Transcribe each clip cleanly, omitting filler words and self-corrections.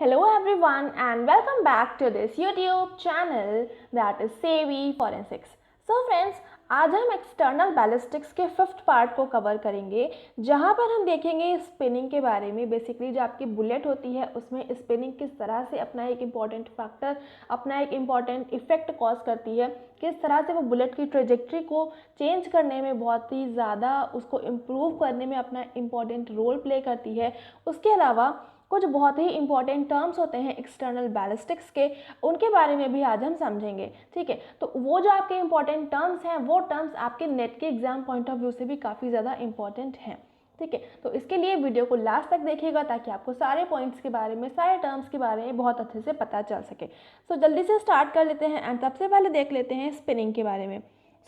Hello everyone and welcome back to this YouTube channel that is Savvy Forensics. So friends, आज हम external ballistics के fifth part को cover करेंगे, जहां पर हम देखेंगे स्पिनिंग के बारे में। बेसिकली जो आपकी बुलेट होती है उसमें स्पिनिंग किस तरह से अपना एक इम्पॉर्टेंट फैक्टर, अपना एक इम्पॉर्टेंट इफेक्ट कॉज करती है, किस तरह से वो बुलेट की ट्रेजेक्ट्री को चेंज करने में बहुत ही ज़्यादा, उसको इम्प्रूव करने में अपना इम्पॉर्टेंट रोल प्ले करती है। उसके अलावा कुछ बहुत ही इंपॉर्टेंट टर्म्स होते हैं एक्सटर्नल बैलिस्टिक्स के, उनके बारे में भी आज हम समझेंगे। ठीक है, तो वो जो आपके इंपॉर्टेंट टर्म्स हैं वो टर्म्स आपके नेट के एग्जाम पॉइंट ऑफ व्यू से भी काफ़ी ज़्यादा इंपॉर्टेंट हैं। ठीक है, तो इसके लिए वीडियो को लास्ट तक देखिएगा ताकि आपको सारे पॉइंट्स के बारे में, सारे टर्म्स के बारे में बहुत अच्छे से पता चल सके। सो जल्दी से स्टार्ट कर लेते हैं एंड सबसे पहले देख लेते हैं स्पिनिंग के बारे में।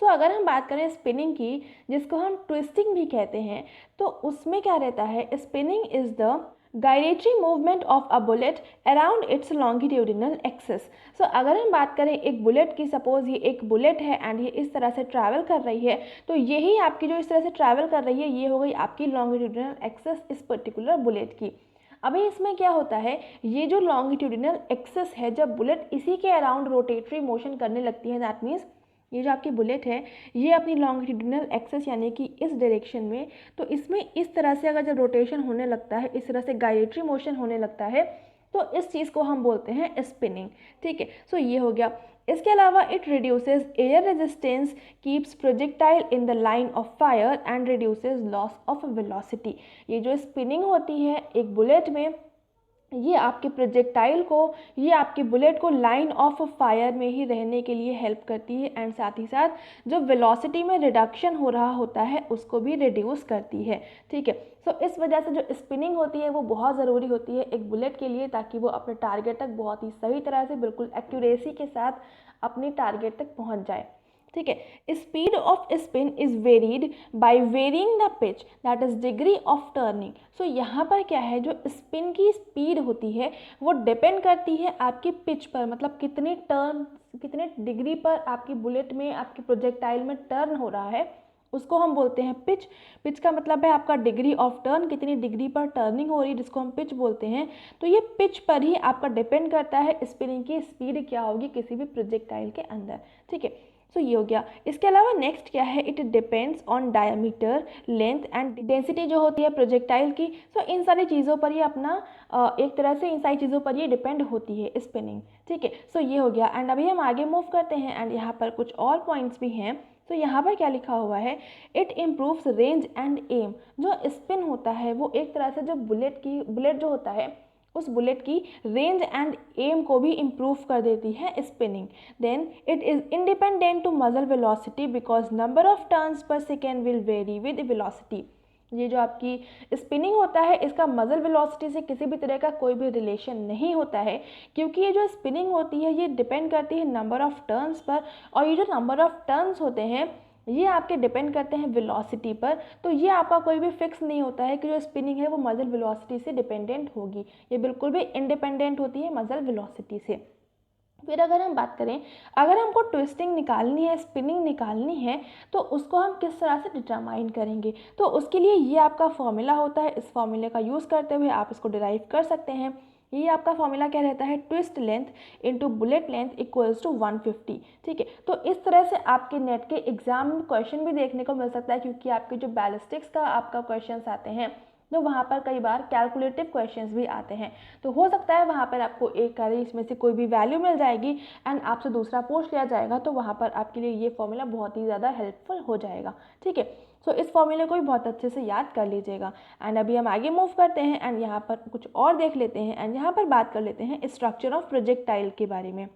सो अगर हम बात करें स्पिनिंग की, जिसको हम ट्विस्टिंग भी कहते हैं, तो उसमें क्या रहता है, spinning is the gyratory movement of a bullet around its longitudinal axis. So अगर हम बात करें एक बुलेट की, सपोज ये एक बुलेट है एंड ये इस तरह से ट्रैवल कर रही है, तो यही आपकी जो इस तरह से ट्रैवल कर रही है ये हो गई आपकी लॉन्गिट्यूडिनल एक्सिस इस पर्टिकुलर बुलेट की। अभी इसमें क्या होता है, ये जो लॉन्गिट्यूडिनल एक्सिस है, जब बुलेट इसी के अराउंड रोटेटरी मोशन करने लगती है, दैट मीन्स ये जो आपकी बुलेट है ये अपनी लॉन्गिट्यूडिनल एक्सिस यानी कि इस डायरेक्शन में, तो इसमें इस तरह से अगर जब रोटेशन होने लगता है, इस तरह से गायरेटरी मोशन होने लगता है, तो इस चीज़ को हम बोलते हैं स्पिनिंग। ठीक है, सो ये हो गया। इसके अलावा it reduces air resistance, keeps projectile in the line of fire and reduces loss of velocity. ये जो स्पिनिंग होती है एक बुलेट में, ये आपके प्रोजेक्टाइल को, ये आपकी बुलेट को लाइन ऑफ फायर में ही रहने के लिए हेल्प करती है एंड साथ ही साथ जो वेलोसिटी में रिडक्शन हो रहा होता है उसको भी रिड्यूस करती है। ठीक है, सो इस वजह से जो स्पिनिंग होती है वो बहुत ज़रूरी होती है एक बुलेट के लिए, ताकि वो अपने टारगेट तक बहुत ही सही तरह से, बिल्कुल एक्यूरेसी के साथ अपनी टारगेट तक पहुंच जाए। ठीक है, speed of spin is varied by varying the pitch, that is degree of turning. So यहाँ पर क्या है, जो स्पिन की स्पीड होती है वो डिपेंड करती है आपकी पिच पर, मतलब कितनी टर्न, कितने डिग्री पर आपकी बुलेट में, आपकी प्रोजेक्टाइल में टर्न हो रहा है, उसको हम बोलते हैं पिच। पिच का मतलब है आपका डिग्री ऑफ टर्न, कितनी डिग्री पर टर्निंग हो रही है, जिसको हम पिच बोलते हैं। तो ये पिच पर ही आपका डिपेंड करता है स्पिनिंग की स्पीड क्या होगी किसी भी प्रोजेक्टाइल के अंदर। ठीक है, सो ये हो गया। इसके अलावा नेक्स्ट क्या है, it depends on diameter, length and density जो होती है प्रोजेक्टाइल की। सो इन सारी चीज़ों पर ये अपना एक तरह से इन सारी चीज़ों पर ये डिपेंड होती है स्पिनिंग। ठीक है, सो ये हो गया एंड अभी हम आगे मूव करते हैं एंड यहाँ पर कुछ और पॉइंट्स भी हैं। तो यहाँ पर क्या लिखा हुआ है, it improves range and M. जो स्पिन होता है वो एक तरह से जो बुलेट जो होता है उस बुलेट की रेंज एंड एम को भी इम्प्रूव कर देती है spinning. Then it is independent to muzzle velocity because number of turns per second will vary with velocity. ये जो आपकी स्पिनिंग होता है इसका मजल वेलोसिटी से किसी भी तरह का कोई भी रिलेशन नहीं होता है, क्योंकि ये जो स्पिनिंग होती है ये डिपेंड करती है नंबर ऑफ टर्न्स पर, और ये जो नंबर ऑफ टर्न्स होते हैं ये आपके डिपेंड करते हैं वेलोसिटी पर। तो ये आपका कोई भी फिक्स नहीं होता है कि जो स्पिनिंग है वो मजल वेलोसिटी से डिपेंडेंट होगी, ये बिल्कुल भी इंडिपेंडेंट होती है मजल वेलोसिटी से। फिर अगर हम बात करें, अगर हमको ट्विस्टिंग निकालनी है, स्पिनिंग निकालनी है, तो उसको हम किस तरह से डिटरमाइन करेंगे, तो उसके लिए ये आपका फॉर्मूला होता है। इस फॉर्मूले का यूज़ करते हुए आप इसको डिराइव कर सकते हैं। ये आपका फॉर्मूला क्या रहता है, twist length into bullet length equals to 150। ठीक है, तो इस तरह से आपके नेट के एग्जाम में क्वेश्चन भी देखने को मिल सकता है, क्योंकि आपके जो बैलिस्टिक्स का आपका क्वेश्चंस आते हैं तो वहाँ पर कई बार कैलकुलेटिव क्वेश्चंस भी आते हैं। तो हो सकता है वहाँ पर आपको एक कार्य इसमें से कोई भी वैल्यू मिल जाएगी एंड आपसे दूसरा पूछ लिया जाएगा, तो वहाँ पर आपके लिए ये फॉर्मूला बहुत ही ज़्यादा हेल्पफुल हो जाएगा। ठीक है, सो इस फॉर्मूले को भी बहुत अच्छे से याद कर लीजिएगा। एंड अभी हम आगे मूव करते हैं एंड यहाँ पर कुछ और देख लेते हैं एंड यहाँ पर बात कर लेते हैं स्ट्रक्चर ऑफ प्रोजेक्टाइल के बारे में।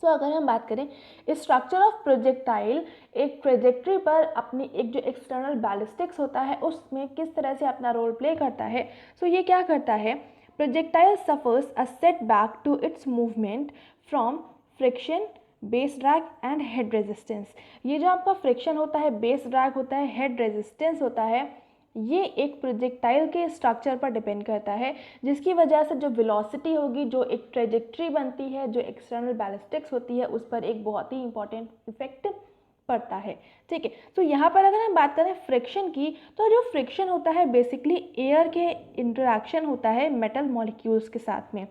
सो अगर हम बात करें स्ट्रक्चर ऑफ प्रोजेक्टाइल, एक ट्रेजेक्ट्री पर अपनी एक जो एक्सटर्नल बैलिस्टिक्स होता है उसमें किस तरह से अपना रोल प्ले करता है। सो ये क्या करता है, projectile suffers a setback to its movement from friction, base drag and head resistance. ये जो आपका फ्रिक्शन होता है, बेस ड्रैग होता है, हेड रेजिस्टेंस होता है, ये एक प्रोजेक्टाइल के स्ट्रक्चर पर डिपेंड करता है, जिसकी वजह से जो वेलोसिटी होगी, जो एक ट्रेजेक्ट्री बनती है, जो एक्सटर्नल बैलिस्टिक्स होती है, उस पर एक बहुत ही इंपॉर्टेंट इफेक्ट पड़ता है। ठीक है, तो यहाँ पर अगर हम बात करें फ्रिक्शन की, तो जो फ्रिक्शन होता है बेसिकली एयर के इंटरेक्शन होता है मेटल मॉलिक्यूल्स के साथ में।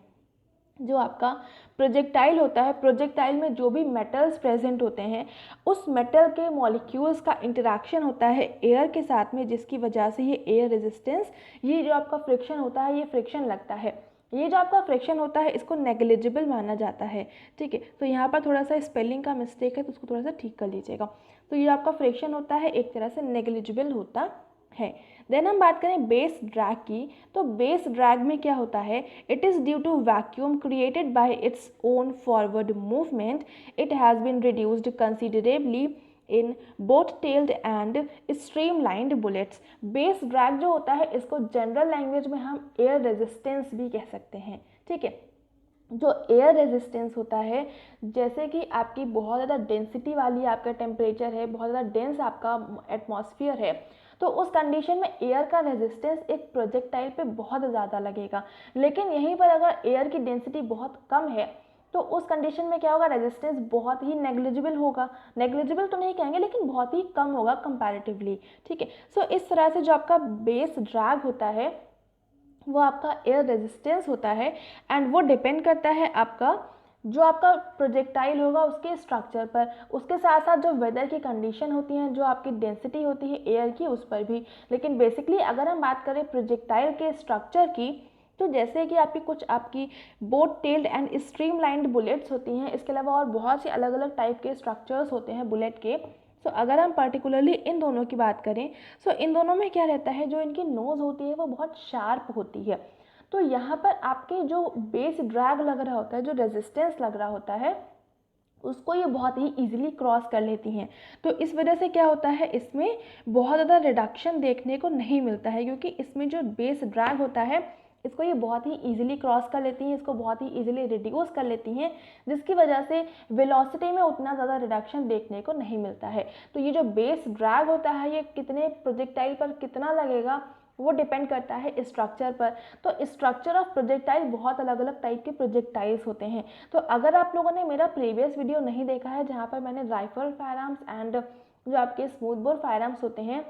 जो आपका प्रोजेक्टाइल होता है, प्रोजेक्टाइल में जो भी मेटल्स प्रेजेंट होते हैं उस मेटल के मॉलिक्यूल्स का इंटरेक्शन होता है एयर के साथ में, जिसकी वजह से ये एयर रेजिस्टेंस, ये जो आपका फ्रिक्शन होता है, ये फ्रिक्शन लगता है। ये जो आपका फ्रिक्शन होता है इसको नेग्लिजिबल माना जाता है, ठीक है। तो यहाँ पर थोड़ा सा स्पेलिंग का मिस्टेक है तो उसको थोड़ा सा ठीक कर लीजिएगा। तो ये आपका फ्रिक्शन होता है एक तरह से नेग्लिजिबल होता है। देन हम बात करें बेस ड्रैग की, तो बेस ड्रैग में क्या होता है, it is due to vacuum created by its own forward movement, it has been reduced considerably in both tailed and streamlined bullets. Base drag जो होता है इसको जनरल लैंग्वेज में हम एयर रेजिस्टेंस भी कह सकते हैं, ठीक है। जो एयर रेजिस्टेंस होता है, जैसे कि आपकी बहुत ज़्यादा डेंसिटी वाली आपका टेम्परेचर है, बहुत ज़्यादा डेंस आपका एटमॉस्फेयर है, तो उस कंडीशन में एयर का रेजिस्टेंस एक प्रोजेक्टाइल पे बहुत ज़्यादा लगेगा। लेकिन यहीं पर अगर एयर की डेंसिटी बहुत कम है तो उस कंडीशन में क्या होगा, रेजिस्टेंस बहुत ही नेग्लिजिबल होगा। नेग्लिजिबल तो नहीं कहेंगे लेकिन बहुत ही कम होगा कंपैरेटिवली, ठीक है। सो इस तरह से जो आपका बेस ड्रैग होता है वो आपका एयर रेजिस्टेंस होता है, एंड वो डिपेंड करता है आपका जो आपका प्रोजेक्टाइल होगा उसके स्ट्रक्चर पर, उसके साथ साथ जो वेदर की कंडीशन होती हैं, जो आपकी डेंसिटी होती है एयर की उस पर भी। लेकिन बेसिकली अगर हम बात करें प्रोजेक्टाइल के स्ट्रक्चर की, तो जैसे कि आपकी कुछ आपकी boat tailed and streamlined bullets होती हैं, इसके अलावा और बहुत सी अलग अलग टाइप के स्ट्रक्चर्स होते हैं बुलेट के। सो अगर हम पर्टिकुलरली इन दोनों की बात करें, सो इन दोनों में क्या रहता है, जो इनकी नोज़ होती है वो बहुत शार्प होती है। तो यहाँ पर आपके जो बेस ड्रैग लग रहा होता है, जो रेजिस्टेंस लग रहा होता है, उसको ये बहुत ही इजीली क्रॉस कर लेती हैं। तो इस वजह से क्या होता है, इसमें बहुत ज़्यादा रिडक्शन देखने को नहीं मिलता है, क्योंकि इसमें जो बेस ड्रैग होता है इसको ये बहुत ही इजीली क्रॉस कर लेती हैं, इसको बहुत ही इजीली रिड्यूस कर लेती हैं, जिसकी वजह से वेलोसिटी में उतना ज़्यादा रिडक्शन देखने को नहीं मिलता है। तो ये जो बेस ड्रैग होता है ये कितने प्रोजेक्टाइल पर कितना लगेगा वो डिपेंड करता है स्ट्रक्चर पर। तो स्ट्रक्चर ऑफ प्रोजेक्टाइल बहुत अलग अलग टाइप के प्रोजेक्टाइल्स होते हैं। तो अगर आप लोगों ने मेरा प्रीवियस वीडियो नहीं देखा है जहाँ पर मैंने राइफल फायर आर्म्स एंड जो आपके स्मूथ बोर फायर आर्म्स होते हैं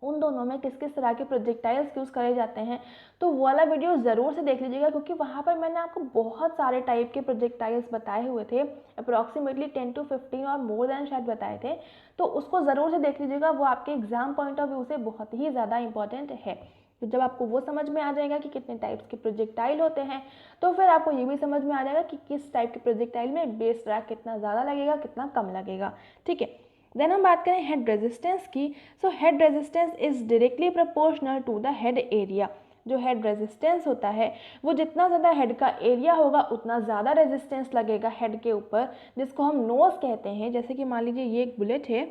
उन दोनों में किस किस तरह के प्रोजेक्टाइल्स यूज़ करे जाते हैं, तो वो वाला वीडियो ज़रूर से देख लीजिएगा, क्योंकि वहाँ पर मैंने आपको बहुत सारे टाइप के प्रोजेक्टाइल्स बताए हुए थे, अप्रॉक्सीमेटली 10 to 15 और मोर देन शायद बताए थे। तो उसको ज़रूर से देख लीजिएगा, वो आपके एग्जाम पॉइंट ऑफ व्यू से बहुत ही ज़्यादा इंपॉर्टेंट है। तो जब आपको वो समझ में आ जाएगा कि कितने टाइप्स के प्रोजेक्टाइल होते हैं, तो फिर आपको ये भी समझ में आ जाएगा कि किस टाइप के प्रोजेक्टाइल में बेस ड्रैग कितना ज़्यादा लगेगा, कितना कम लगेगा, ठीक है। देन हम बात करें हेड रेजिस्टेंस की। So head resistance is directly proportional to the head area. जो हेड रेजिस्टेंस होता है वो जितना ज़्यादा हेड का एरिया होगा उतना ज़्यादा रेजिस्टेंस लगेगा हेड के ऊपर, जिसको हम नोज़ कहते हैं। जैसे कि मान लीजिए ये एक बुलेट है,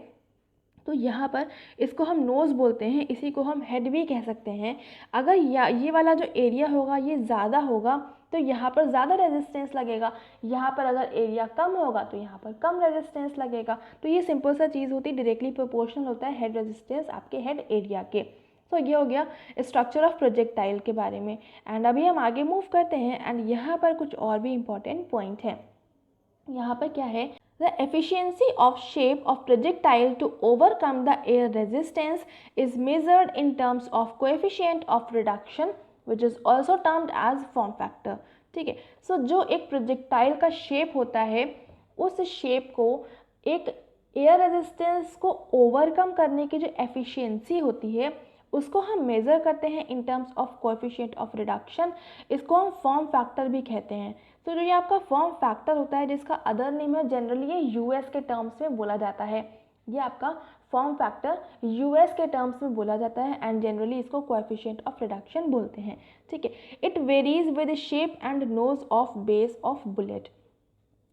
तो यहाँ पर इसको हम नोज़ बोलते हैं, इसी को हम हेड भी कह सकते हैं। अगर ये वाला जो एरिया होगा ये ज़्यादा होगा तो यहाँ पर ज़्यादा रेजिस्टेंस लगेगा, यहाँ पर अगर एरिया कम होगा तो यहाँ पर कम रेजिस्टेंस लगेगा। तो ये सिंपल सा चीज़ होती है, डायरेक्टली प्रोपोर्शनल होता है हेड रेजिस्टेंस आपके हेड एरिया के। तो ये हो गया स्ट्रक्चर ऑफ प्रोजेक्टाइल के बारे में। एंड अभी हम आगे मूव करते हैं, एंड यहाँ पर कुछ और भी इम्पॉर्टेंट पॉइंट है। यहाँ पर क्या है, the efficiency of shape of projectile to overcome the air resistance is measured in terms of coefficient of reduction which is also termed as form factor, ठीक है। सो जो एक प्रोजेक्टाइल का शेप होता है उस शेप को एक एयर रेजिस्टेंस को ओवरकम करने की जो एफिशिएंसी होती है उसको हम मेज़र करते हैं in terms of coefficient of reduction. इसको हम फॉर्म फैक्टर भी कहते हैं। तो जो ये आपका फॉर्म फैक्टर होता है जिसका अदर नेम है, जनरली ये यूएस के टर्म्स में बोला जाता है। ये आपका फॉर्म फैक्टर यूएस के टर्म्स में बोला जाता है एंड जनरली इसको कोएफिशिएंट ऑफ रिडक्शन बोलते हैं, ठीक है। It varies with shape and nose of base of bullet.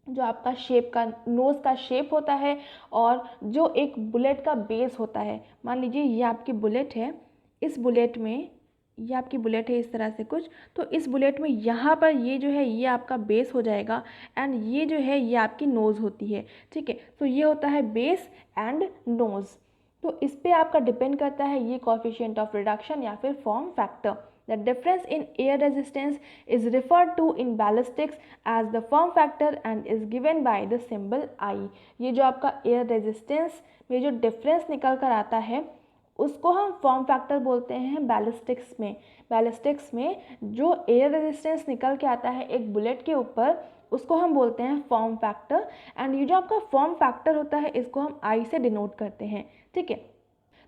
जो आपका शेप का नोज़ का शेप होता है और जो एक बुलेट का बेस होता है, मान लीजिए ये आपकी बुलेट है, इस बुलेट में ये आपकी बुलेट है इस तरह से कुछ, तो इस बुलेट में यहाँ पर ये जो है ये आपका बेस हो जाएगा एंड ये जो है ये आपकी नोज़ होती है, ठीक है। तो ये होता है बेस एंड नोज़। तो इस पर आपका डिपेंड करता है ये कोएफिशिएंट ऑफ रिडक्शन या फिर form factor. The difference in air resistance is referred to in ballistics as the form factor and is given by the symbol I। ये जो आपका air resistance में जो difference निकल कर आता है उसको हम फॉर्म फैक्टर बोलते हैं बैलिस्टिक्स में। बैलिस्टिक्स में जो एयर रेजिस्टेंस निकल के आता है एक बुलेट के ऊपर, उसको हम बोलते हैं फॉर्म फैक्टर। एंड ये जो आपका फॉर्म फैक्टर होता है इसको हम आई से डिनोट करते हैं, ठीक है।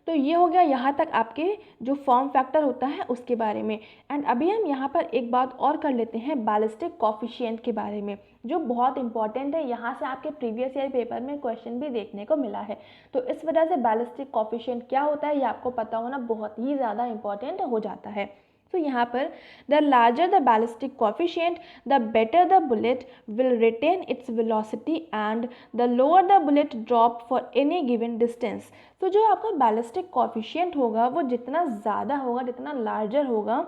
तो ये हो गया यहाँ तक आपके जो फॉर्म फैक्टर होता है उसके बारे में। एंड अभी हम यहाँ पर एक बात और कर लेते हैं बैलिस्टिक कॉफिशिएंट के बारे में, जो बहुत इंपॉर्टेंट है। यहाँ से आपके प्रीवियस ईयर पेपर में क्वेश्चन भी देखने को मिला है। तो इस वजह से बैलिस्टिक कॉफिशिएंट क्या होता है ये आपको पता होना बहुत ही ज़्यादा इंपॉर्टेंट हो जाता है। तो यहाँ पर the larger the ballistic coefficient the better the bullet will retain its velocity and the lower the bullet drop for any given distance. तो जो आपका बैलिस्टिक कॉफिशिएंट होगा वो जितना ज़्यादा होगा, जितना लार्जर होगा,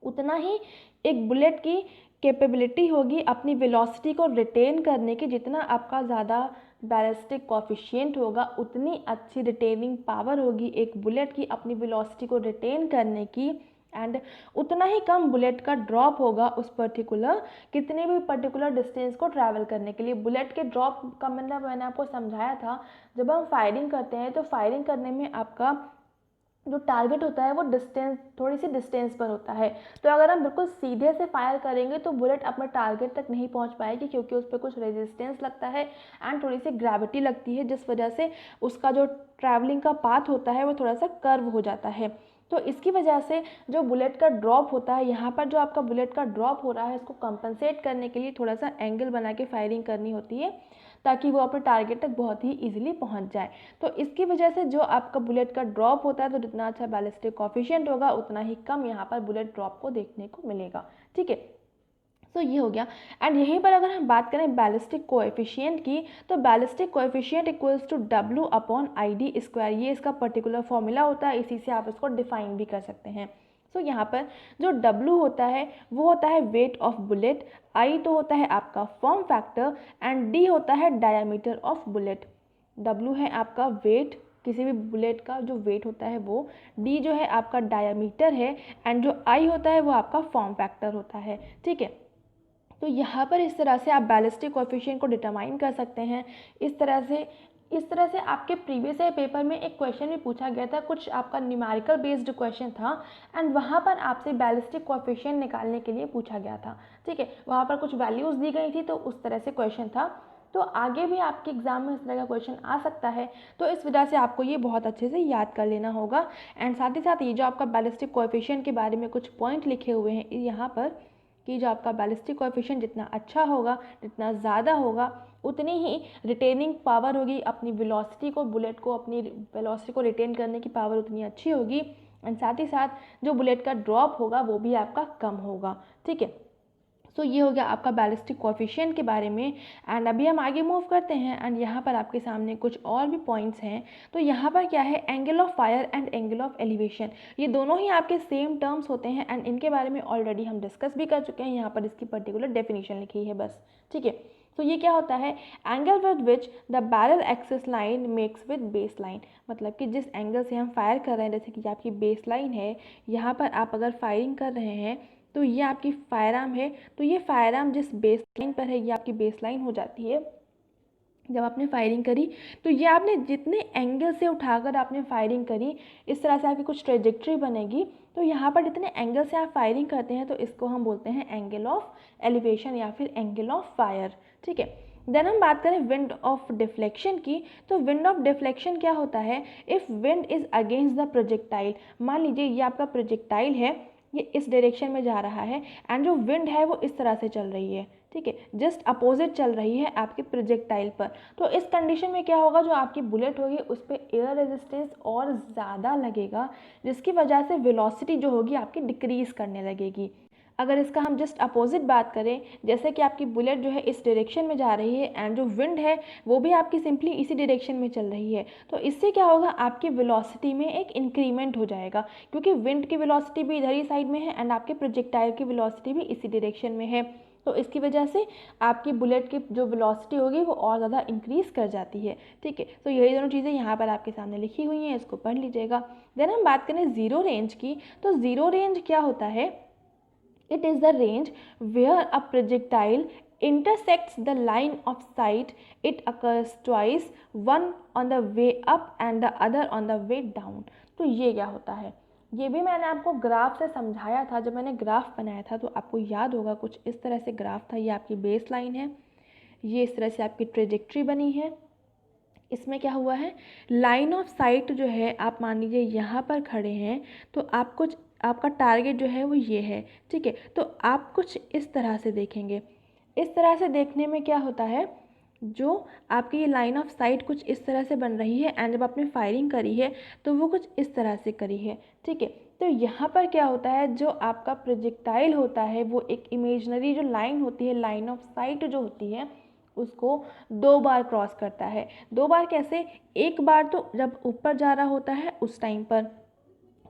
उतना ही एक बुलेट की कैपेबिलिटी होगी अपनी वेलोसिटी को रिटेन करने की। जितना आपका ज़्यादा बैलिस्टिक कॉफिशिएंट होगा उतनी अच्छी रिटेनिंग पावर होगी एक बुलेट की अपनी वेलोसिटी को रिटेन करने की। एंड उतना ही कम बुलेट का ड्रॉप होगा उस पर्टिकुलर कितने भी पर्टिकुलर डिस्टेंस को ट्रैवल करने के लिए। बुलेट के ड्रॉप का मतलब मैंने आपको समझाया था, जब हम फायरिंग करते हैं तो फायरिंग करने में आपका जो टारगेट होता है वो डिस्टेंस, थोड़ी सी डिस्टेंस पर होता है। तो अगर हम बिल्कुल सीधे से फायर करेंगे तो बुलेट अपने टारगेट तक नहीं पहुंच पाएगी, क्योंकि उस पर कुछ रेजिस्टेंस लगता है एंड थोड़ी सी ग्रेविटी लगती है, जिस वजह से उसका जो ट्रैवलिंग का पाथ होता है वो थोड़ा सा कर्व हो जाता है। तो इसकी वजह से जो बुलेट का ड्रॉप होता है, यहाँ पर जो आपका बुलेट का ड्रॉप हो रहा है इसको कंपनसेट करने के लिए थोड़ा सा एंगल बना के फायरिंग करनी होती है, ताकि वो अपने टारगेट तक बहुत ही इजीली पहुंच जाए। तो इसकी वजह से जो आपका बुलेट का ड्रॉप होता है, तो जितना अच्छा बैलिस्टिक कॉफिशिएंट होगा उतना ही कम यहाँ पर बुलेट ड्रॉप को देखने को मिलेगा, ठीक है। तो ये हो गया। एंड यहीं पर अगर हम बात करें बैलिस्टिक कोएफिशिएंट की, तो ballistic coefficient equals to W upon ID square, ये इसका पर्टिकुलर फॉर्मूला होता है, इसी से आप इसको डिफाइन भी कर सकते हैं। सो यहाँ पर जो W होता है वो होता है वेट ऑफ बुलेट, I तो होता है आपका फॉर्म फैक्टर एंड D होता है डायमीटर ऑफ बुलेट। W है आपका वेट, किसी भी बुलेट का जो वेट होता है वो, D जो है आपका डायमीटर है एंड जो I होता है वो आपका फॉर्म फैक्टर होता है, ठीक है। तो यहाँ पर इस तरह से आप बैलिस्टिक कोएफिशिएंट को डिटरमाइन कर सकते हैं। इस तरह से आपके प्रीवियस ईयर पेपर में एक क्वेश्चन भी पूछा गया था, कुछ आपका न्यूमेरिकल बेस्ड क्वेश्चन था एंड वहाँ पर आपसे बैलिस्टिक कोएफिशिएंट निकालने के लिए पूछा गया था, ठीक है। वहाँ पर कुछ वैल्यूज़ दी गई थी, तो उस तरह से क्वेश्चन था। तो आगे भी आपके एग्जाम में इस तरह का क्वेश्चन आ सकता है, तो इस वजह से आपको ये बहुत अच्छे से याद कर लेना होगा। एंड साथ ही साथ ये जो आपका बैलिस्टिक कोएफिशिएंट के बारे में कुछ पॉइंट लिखे हुए हैं यहाँ पर, कि जो आपका बैलिस्टिक कोएफिशिएंट जितना अच्छा होगा, जितना ज़्यादा होगा, उतनी ही रिटेनिंग पावर होगी अपनी वेलोसिटी को, बुलेट को अपनी वेलोसिटी को रिटेन करने की पावर उतनी अच्छी होगी। एंड साथ ही साथ जो बुलेट का ड्रॉप होगा वो भी आपका कम होगा, ठीक है। तो ये हो गया आपका बैलिस्टिक कोएफिशिएंट के बारे में। एंड अभी हम आगे मूव करते हैं एंड यहाँ पर आपके सामने कुछ और भी पॉइंट्स हैं। तो यहाँ पर क्या है, angle of fire and angle of elevation, ये दोनों ही आपके सेम टर्म्स होते हैं एंड इनके बारे में ऑलरेडी हम डिस्कस भी कर चुके हैं। यहाँ पर इसकी पर्टिकुलर डेफिनेशन लिखी है बस, ठीक है। तो ये क्या होता है, angle with which the barrel axis line makes with base line, मतलब कि जिस एंगल से हम फायर कर रहे हैं, जैसे कि आपकी बेस लाइन है, यहाँ पर आप अगर फायरिंग कर रहे हैं तो ये आपकी फायर आर्म है, तो ये फायर आर्म जिस बेस लाइन पर है ये आपकी बेस लाइन हो जाती है। जब आपने फायरिंग करी तो ये आपने जितने एंगल से उठाकर आपने फायरिंग करी, इस तरह से आपकी कुछ ट्रेजेक्ट्री बनेगी। तो यहाँ पर जितने एंगल से आप फायरिंग करते हैं तो इसको हम बोलते हैं एंगल ऑफ एलिवेशन या फिर एंगल ऑफ फायर, ठीक है। देन हम बात करें विंड ऑफ डिफ्लेक्शन की, तो विंड ऑफ डिफ्लेक्शन क्या होता है, if wind is against the projectile, मान लीजिए ये आपका प्रोजेक्टाइल है, ये इस डायरेक्शन में जा रहा है एंड जो विंड है वो इस तरह से चल रही है, ठीक है, जस्ट अपोजिट चल रही है आपके प्रोजेक्टाइल पर। तो इस कंडीशन में क्या होगा, जो आपकी बुलेट होगी उस पर एयर रेजिस्टेंस और ज़्यादा लगेगा, जिसकी वजह से वेलोसिटी जो होगी आपकी डिक्रीज़ करने लगेगी। अगर इसका हम जस्ट अपोजिट बात करें, जैसे कि आपकी बुलेट जो है इस डायरेक्शन में जा रही है एंड जो विंड है वो भी आपकी सिंपली इसी डायरेक्शन में चल रही है, तो इससे क्या होगा, आपकी वेलोसिटी में एक इंक्रीमेंट हो जाएगा, क्योंकि विंड की वेलोसिटी भी इधर ही साइड में है एंड आपके प्रोजेक्टाइल की वेलोसिटी भी इसी डायरेक्शन में है। तो इसकी वजह से आपकी बुलेट की जो वेलोसिटी होगी वो और ज़्यादा इंक्रीज़ कर जाती है, ठीक है। तो यही दोनों चीज़ें यहाँ पर आपके सामने लिखी हुई हैं, इसको पढ़ लीजिएगा। देन हम बात करें ज़ीरो रेंज की, तो ज़ीरो रेंज क्या होता है, it is the range where a projectile intersects the line of sight, it occurs twice, one on the way up and the other on the way down। तो ये क्या होता है, ये भी मैंने आपको ग्राफ से समझाया था। जब मैंने ग्राफ बनाया था तो आपको याद होगा कुछ इस तरह से ग्राफ था। ये आपकी बेस लाइन है, ये इस तरह से आपकी ट्रेजेक्ट्री बनी है। इसमें क्या हुआ है, लाइन ऑफ साइट जो है, आप मान लीजिए यहाँ पर खड़े हैं तो आप कुछ, आपका टारगेट जो है वो ये है, ठीक है। तो आप कुछ इस तरह से देखेंगे। इस तरह से देखने में क्या होता है, जो आपकी ये लाइन ऑफ साइट कुछ इस तरह से बन रही है, एंड जब आपने फायरिंग करी है तो वो कुछ इस तरह से करी है, ठीक है। तो यहाँ पर क्या होता है, जो आपका प्रोजेक्टाइल होता है वो एक इमेजनरी जो लाइन होती है, लाइन ऑफ साइट जो होती है, उसको 2 बार क्रॉस करता है। 2 बार कैसे, एक बार तो जब ऊपर जा रहा होता है उस टाइम पर,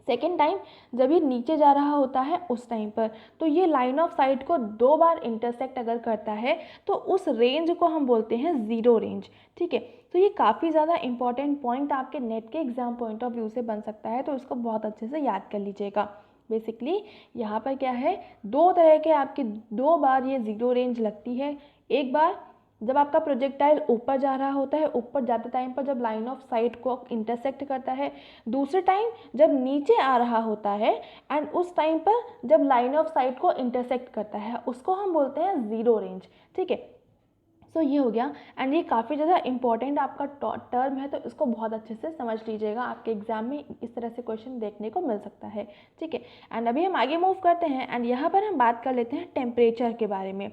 सेकेंड टाइम जब ये नीचे जा रहा होता है उस टाइम पर। तो ये लाइन ऑफ साइट को 2 बार इंटरसेक्ट अगर करता है तो उस रेंज को हम बोलते हैं ज़ीरो रेंज, ठीक है। तो ये काफ़ी ज़्यादा इंपॉर्टेंट पॉइंट आपके नेट के एग्जाम पॉइंट ऑफ व्यू से बन सकता है, तो इसको बहुत अच्छे से याद कर लीजिएगा। बेसिकली यहाँ पर क्या है, 2 तरह के आपके 2 बार ये ज़ीरो रेंज लगती है। एक बार जब आपका प्रोजेक्टाइल ऊपर जा रहा होता है, ऊपर जाते टाइम पर जब लाइन ऑफ साइट को इंटरसेक्ट करता है। दूसरे टाइम जब नीचे आ रहा होता है एंड उस टाइम पर जब लाइन ऑफ साइट को इंटरसेक्ट करता है, उसको हम बोलते हैं ज़ीरो रेंज, ठीक है। सो ये हो गया, एंड ये काफ़ी ज़्यादा इंपॉर्टेंट आपका टर्म है, तो इसको बहुत अच्छे से समझ लीजिएगा। आपके एग्जाम में इस तरह से क्वेश्चन देखने को मिल सकता है, ठीक है। एंड अभी हम आगे मूव करते हैं, एंड यहाँ पर हम बात कर लेते हैं टेम्परेचर के बारे में।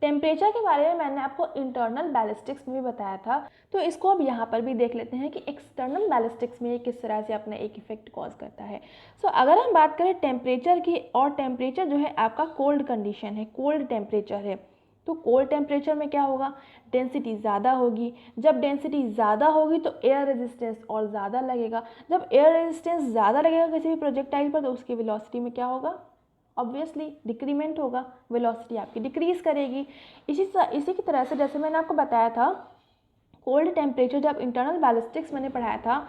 टेम्परेचर के बारे में मैंने आपको इंटरनल बैलिस्टिक्स में भी बताया था, तो इसको अब यहाँ पर भी देख लेते हैं कि एक्सटर्नल बैलिस्टिक्स में ये किस तरह से अपना एक इफेक्ट कॉज करता है। अगर हम बात करें टेम्परेचर की, और टेम्परेचर जो है आपका कोल्ड कंडीशन है, कोल्ड टेम्परेचर है, तो कोल्ड टेम्परेचर में क्या होगा, डेंसिटी ज़्यादा होगी। जब डेंसिटी ज़्यादा होगी तो एयर रेजिस्टेंस और ज़्यादा लगेगा। जब एयर रेजिस्टेंस ज़्यादा लगेगा किसी भी प्रोजेक्टाइल पर, तो उसकी वेलोसिटी में क्या होगा, ऑब्वियसली डिक्रीमेंट होगा, वेलोसिटी आपकी डिक्रीज करेगी। इसी की तरह से जैसे मैंने आपको बताया था, कोल्ड टेम्परेचर, जब इंटरनल बैलिस्टिक्स मैंने पढ़ाया था,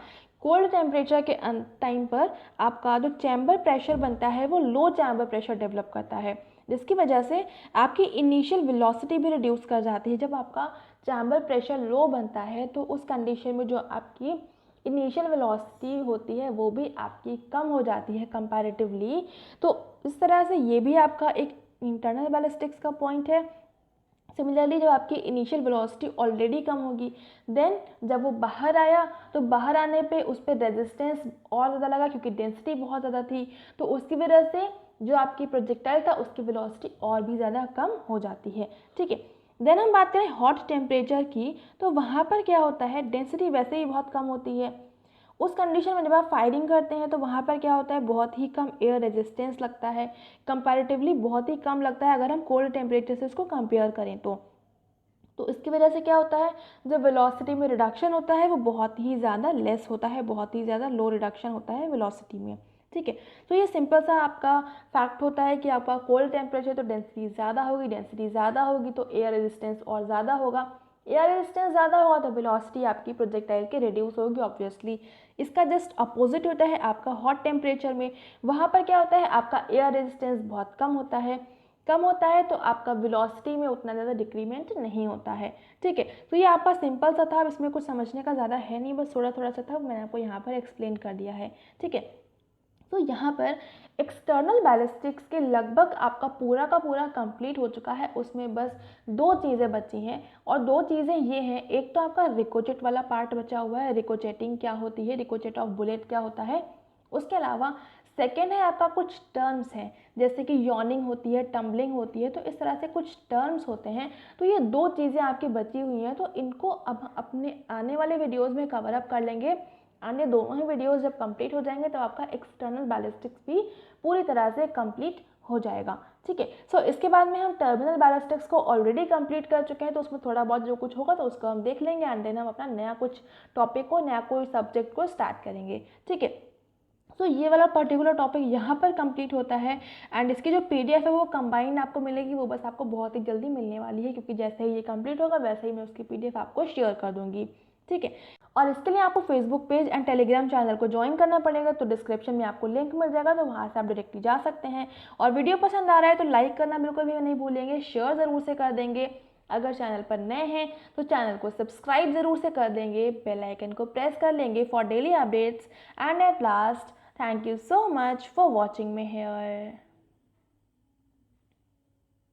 कोल्ड टेम्परेचर के टाइम पर आपका जो चैम्बर प्रेशर बनता है वो लो चैम्बर प्रेशर डेवलप करता है, जिसकी वजह से आपकी इनिशियल वेलोसिटी भी रिड्यूस कर जाती है। जब आपका चैम्बर प्रेशर लो बनता है तो उस कंडीशन में जो आपकी इनिशियल वेलोसिटी होती है वो भी आपकी कम हो जाती है कंपैरेटिवली। तो इस तरह से ये भी आपका एक इंटरनल बैलिस्टिक्स का पॉइंट है। सिमिलरली जब आपकी इनिशियल वेलोसिटी ऑलरेडी कम होगी, देन जब वो बाहर आया तो बाहर आने पे उस पर रेजिस्टेंस और ज़्यादा लगा क्योंकि डेंसिटी बहुत ज़्यादा थी, तो उसकी वजह से जो आपकी प्रोजेक्टाइल था उसकी वेलोसिटी और भी ज़्यादा कम हो जाती है, ठीक है। देन हम बात करें हॉट टेम्परेचर की, तो वहाँ पर क्या होता है, डेंसिटी वैसे ही बहुत कम होती है। उस कंडीशन में जब आप फायरिंग करते हैं तो वहाँ पर क्या होता है, बहुत ही कम एयर रेजिस्टेंस लगता है, कंपैरेटिवली बहुत ही कम लगता है अगर हम कोल्ड टेम्परेचर से उसको कंपेयर करें तो इसकी वजह से क्या होता है, जब वेलोसिटी में रिडक्शन होता है वो बहुत ही ज़्यादा लेस होता है, बहुत ही ज़्यादा लो रिडक्शन होता है वेलोसिटी में, ठीक है। तो ये सिंपल सा आपका फैक्ट होता है कि आपका कोल्ड टेम्परेचर तो डेंसिटी ज़्यादा होगी, डेंसिटी ज़्यादा होगी तो एयर रेजिस्टेंस और ज़्यादा होगा, एयर रेजिस्टेंस ज़्यादा होगा तो वेलोसिटी आपकी प्रोजेक्टाइल की रिड्यूस होगी ऑब्वियसली। इसका जस्ट अपोजिट होता है आपका हॉट टेम्परेचर में, वहाँ पर क्या होता है, आपका एयर रेजिस्टेंस बहुत कम होता है तो आपका वेलोसिटी में उतना ज़्यादा डिक्रीमेंट नहीं होता है, ठीक है। तो ये आपका सिंपल सा था, इसमें कुछ समझने का ज़्यादा है नहीं, बस थोड़ा थोड़ा सा था, मैंने आपको यहाँ पर एक्सप्लेन कर दिया है, ठीक है। तो यहाँ पर एक्सटर्नल बैलिस्टिक्स के लगभग आपका पूरा का पूरा कंप्लीट हो चुका है। उसमें बस 2 चीज़ें बची हैं, और 2 चीज़ें ये हैं, एक तो आपका रिकोचेट वाला पार्ट बचा हुआ है, रिकोचेटिंग क्या होती है, रिकोचेट ऑफ बुलेट क्या होता है। उसके अलावा सेकेंड है आपका कुछ टर्म्स हैं, जैसे कि यॉर्निंग होती है, टम्बलिंग होती है, तो इस तरह से कुछ टर्म्स होते हैं। तो ये 2 चीज़ें आपकी बची हुई हैं, तो इनको अब अपने आने वाले वीडियोज़ में कवर अप कर लेंगे। अन्य दोनों ही वीडियोस जब कंप्लीट हो जाएंगे तो आपका एक्सटर्नल बैलिस्टिक्स भी पूरी तरह से कंप्लीट हो जाएगा, ठीक है। इसके बाद में हम टर्मिनल बैलिस्टिक्स को ऑलरेडी कंप्लीट कर चुके हैं, तो उसमें थोड़ा बहुत जो कुछ होगा तो उसको हम देख लेंगे, एंड देन हम अपना नया कुछ टॉपिक को, नया कोई सब्जेक्ट को स्टार्ट करेंगे, ठीक है। ये वाला पर्टिकुलर टॉपिक यहाँ पर कंप्लीट होता है, एंड इसकी जो पीडीएफ है वो कंबाइंड आपको मिलेगी, वो बस आपको बहुत ही जल्दी मिलने वाली है, क्योंकि जैसे ही ये कंप्लीट होगा वैसे ही मैं उसकी पीडीएफ आपको शेयर कर दूँगी, ठीक है। और इसके लिए आपको Facebook page and Telegram channel को ज्वाइन करना पड़ेगा। तो डिस्क्रिप्शन में आपको लिंक मिल जाएगा, तो वहाँ से आप डायरेक्टली जा सकते हैं। और वीडियो पसंद आ रहा है तो लाइक करना बिल्कुल भी नहीं भूलेंगे, शेयर ज़रूर से कर देंगे। अगर चैनल पर नए हैं तो चैनल को सब्सक्राइब ज़रूर से कर देंगे, बेल आइकन को प्रेस कर लेंगे for daily updates. And at last, thank you so much for watching me here.